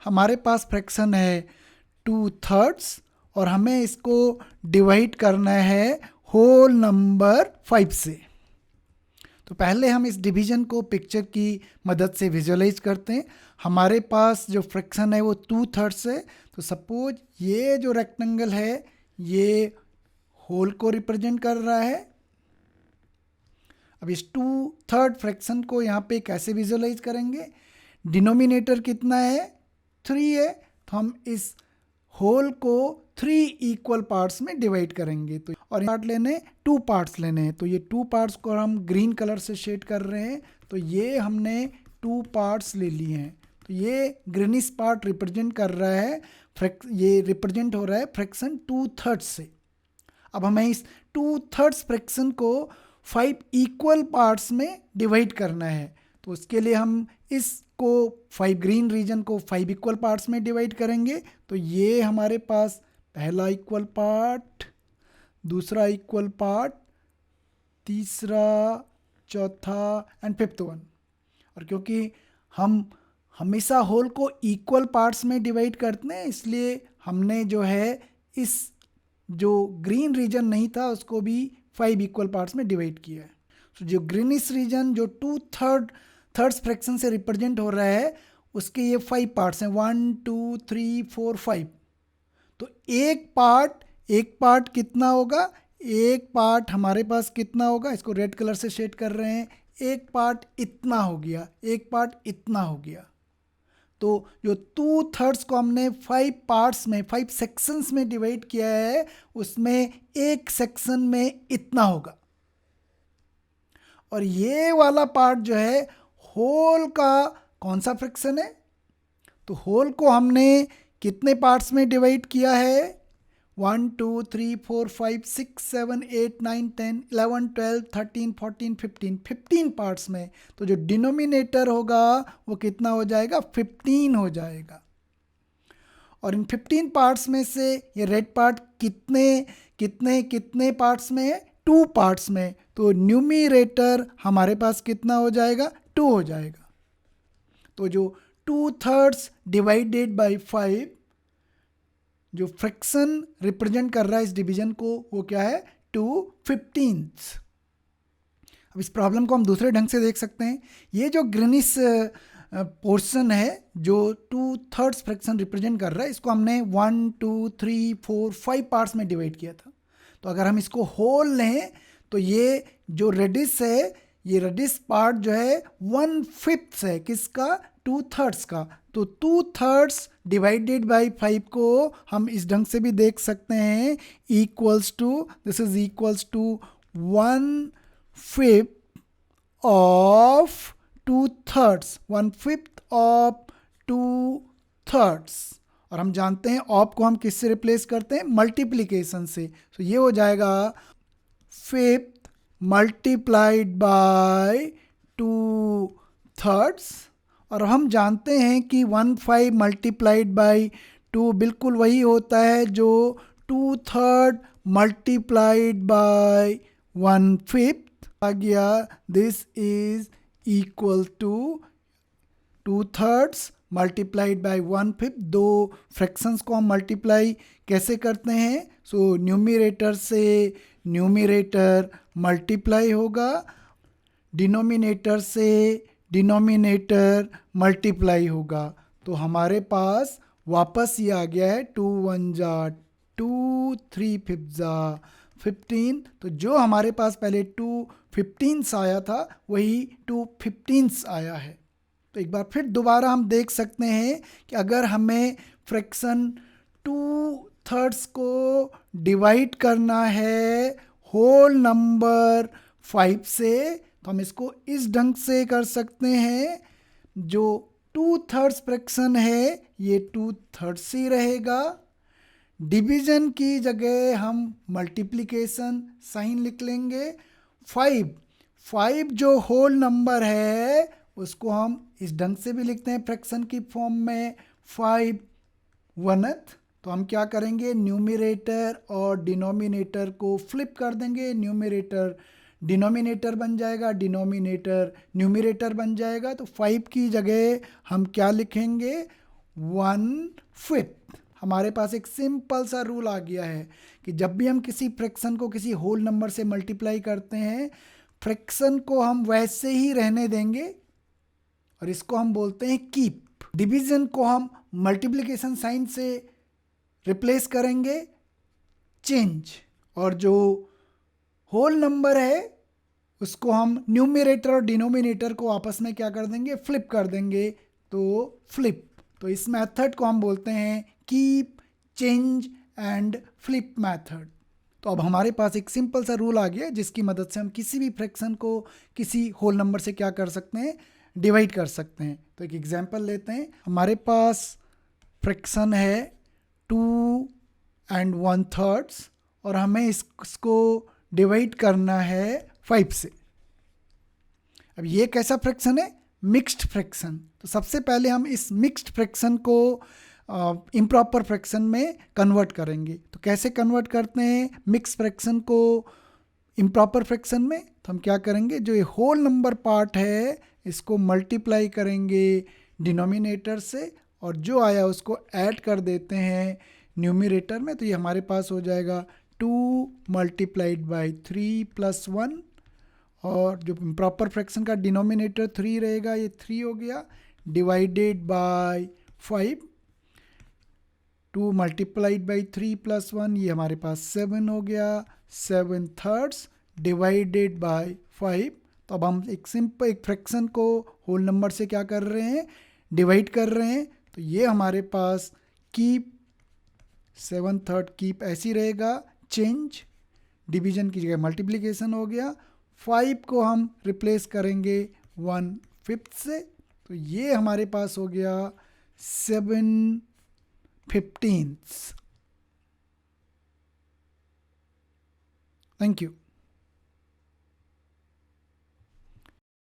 हमारे पास फ्रैक्शन है 2/3 और हमें इसको डिवाइड करना है होल नंबर 5 से। तो पहले हम इस डिवीजन को पिक्चर की मदद से विजुअलाइज करते हैं। हमारे पास जो फ्रैक्शन है वो 2/3 है। तो सपोज ये जो रेक्टेंगल है ये होल को रिप्रेजेंट कर रहा है। अब इस 2/3 फ्रैक्शन को यहाँ पे कैसे विजुअलाइज करेंगे? डिनोमिनेटर कितना है? 3 है, तो हम इस होल को 3 इक्वल पार्ट्स में डिवाइड करेंगे। तो और पार्ट लेने 2 पार्ट्स लेने हैं, तो ये 2 पार्ट्स को हम ग्रीन कलर से शेड कर रहे हैं। तो ये हमने 2 पार्ट्स ले लिए हैं। तो ये ग्रीनिश पार्ट रिप्रेजेंट कर रहा है ये रिप्रेजेंट हो रहा है फ्रैक्शन 2/3 से। अब हमें इस 2/3 फ्रैक्शन को 5 इक्वल पार्ट्स में डिवाइड करना है। तो उसके लिए हम इसको 5 ग्रीन रीजन को 5 इक्वल पार्ट्स में डिवाइड करेंगे। तो ये हमारे पास पहला इक्वल पार्ट, दूसरा इक्वल पार्ट, तीसरा, चौथा एंड फिफ्थ वन। और क्योंकि हम हमेशा होल को इक्वल पार्ट्स में डिवाइड करते हैं, इसलिए हमने जो है इस जो ग्रीन रीजन नहीं था उसको भी 5 इक्वल पार्ट्स में डिवाइड किया है। तो जो ग्रीनिश रीजन जो 2/3 फ्रैक्शन से रिप्रेजेंट हो रहा है उसके ये 5 पार्ट्स हैं, 1 2 3 4 5। तो एक पार्ट कितना होगा? एक पार्ट हमारे पास कितना होगा? इसको रेड कलर से शेड कर रहे हैं। एक पार्ट इतना हो गया, एक पार्ट इतना हो गया। तो जो 2/3 को हमने 5 पार्ट्स में 5 सेक्शंस में डिवाइड किया है उसमें एक सेक्शन में इतना होगा। और ये वाला पार्ट जो है होल का कौन सा फ्रैक्शन है? तो होल को हमने कितने पार्ट्स में डिवाइड किया है? 1 2 3 4 5 6 7 8 9 10 11 12 13 14 15 पार्ट्स में। तो जो डिनोमिनेटर होगा वो कितना हो जाएगा? 15 हो जाएगा। और इन 15 पार्ट्स में से ये रेड पार्ट कितने कितने कितने पार्ट्स में है? 2 पार्ट्स में। तो न्यूमिरेटर हमारे पास कितना हो जाएगा? 2 हो जाएगा। तो जो 2/3 डिवाइडेड बाई 5 जो फ्रैक्शन रिप्रेजेंट कर रहा है इस डिवीजन को वो क्या है? 2/15। अब इस प्रॉब्लम को हम दूसरे ढंग से देख सकते हैं। ये जो ग्रीनिश पोर्शन है जो 2/3 फ्रैक्शन रिप्रेजेंट कर रहा है इसको हमने 1 2 3 4 5 पार्ट्स में डिवाइड किया था। तो अगर हम इसको होल लें तो ये जो रेडिस है ये रेडिस पार्ट जो है 1/5 है किसका? 2/3 का। तो 2/3 डिवाइडेड बाई 5 को हम इस ढंग से भी देख सकते हैं, equals to this is equals to 1/5 of 2/3, 1/5 of 2/3। और हम जानते हैं ऑफ को हम किससे रिप्लेस करते हैं? मल्टीप्लीकेशन से। तो ये हो जाएगा 5 मल्टीप्लाइड बाय 2/3। और हम जानते हैं कि 1/5 मल्टीप्लाइड बाई 2 बिल्कुल वही होता है जो 2/3 मल्टीप्लाइड बाय 1/5 आ गया। This is equal to 2/3 multiplied by 1/5। दो फ्रैक्शंस को हम मल्टीप्लाई कैसे करते हैं? सो न्यूमिरेटर से न्यूमिरेटर मल्टीप्लाई होगा, डिनोमिनेटर से डिनोमिनेटर मल्टीप्लाई होगा। तो हमारे पास वापस ये आ गया है 2 1 जा 2 3 5 जा 15। तो जो हमारे पास पहले 2/15 आया था वही 2/15 आया है। तो एक बार फिर दोबारा हम देख सकते हैं कि अगर हमें फ्रैक्शन 2/3 को डिवाइड करना है होल नंबर 5 से तो हम इसको इस ढंग से कर सकते हैं। जो 2/3 फ्रैक्शन है ये 2/3 ही रहेगा। डिवीजन की जगह हम मल्टीप्लिकेशन साइन लिख लेंगे। 5 जो होल नंबर है उसको हम इस ढंग से भी लिखते हैं फ्रैक्शन की फॉर्म में 5/1। तो हम क्या करेंगे? न्यूमिरेटर और डिनोमिनेटर को फ्लिप कर देंगे। न्यूमिरेटर डिनोमिनेटर बन जाएगा, डिनोमिनेटर न्यूमिरेटर बन जाएगा। तो 5 की जगह हम क्या लिखेंगे? 1/5। हमारे पास एक सिंपल सा रूल आ गया है कि जब भी हम किसी फ्रैक्शन को किसी होल नंबर से मल्टीप्लाई करते हैं, फ्रैक्शन को हम वैसे ही रहने देंगे और इसको हम बोलते हैं कीप। डिवीजन को हम मल्टीप्लिकेशन साइन से रिप्लेस करेंगे चेंज, और जो होल नंबर है उसको हम न्यूमरेटर और डिनोमिनेटर को आपस में क्या कर देंगे, फ्लिप कर देंगे, तो फ्लिप। तो इस मेथड को हम बोलते हैं keep, change and flip method. तो अब हमारे पास एक सिंपल सा रूल आ गया जिसकी मदद से हम किसी भी फ्रैक्शन को किसी होल नंबर से क्या कर सकते हैं, डिवाइड कर सकते हैं। तो एक एग्जांपल लेते हैं। हमारे पास फ्रैक्शन है 2 and 1/3 और हमें इसको डिवाइड करना है 5 से। अब ये कैसा फ्रैक्शन है, मिक्स्ड फ्रैक्शन। तो सबसे पहले हम इस मिक्स्ड फ्रैक्शन को इम्प्रॉपर फ्रैक्शन में कन्वर्ट करेंगे। तो कैसे कन्वर्ट करते हैं मिक्स्ड फ्रैक्शन को इम्प्रॉपर फ्रैक्शन में? तो हम क्या करेंगे, जो ये होल नंबर पार्ट है इसको मल्टीप्लाई करेंगे डिनोमिनेटर से और जो आया उसको ऐड कर देते हैं न्यूमरेटर में। तो ये हमारे पास हो जाएगा 2 multiplied by 3 plus 1, और जो प्रॉपर फ्रैक्शन का डिनोमिनेटर 3 रहेगा, ये 3 हो गया, divided by 5। 2 multiplied by 3 plus 1, ये हमारे पास 7 हो गया, 7/3 डिवाइडेड बाय 5। तो अब हम एक सिंपल एक फ्रैक्शन को होल नंबर से क्या कर रहे हैं, डिवाइड कर रहे हैं। तो ये हमारे पास कीप 7/3 कीप ऐसी रहेगा, चेंज डिवीजन की जगह मल्टीप्लिकेशन हो गया, 5 को हम रिप्लेस करेंगे 1/5 से। तो ये हमारे पास हो गया 7/15। Thank you.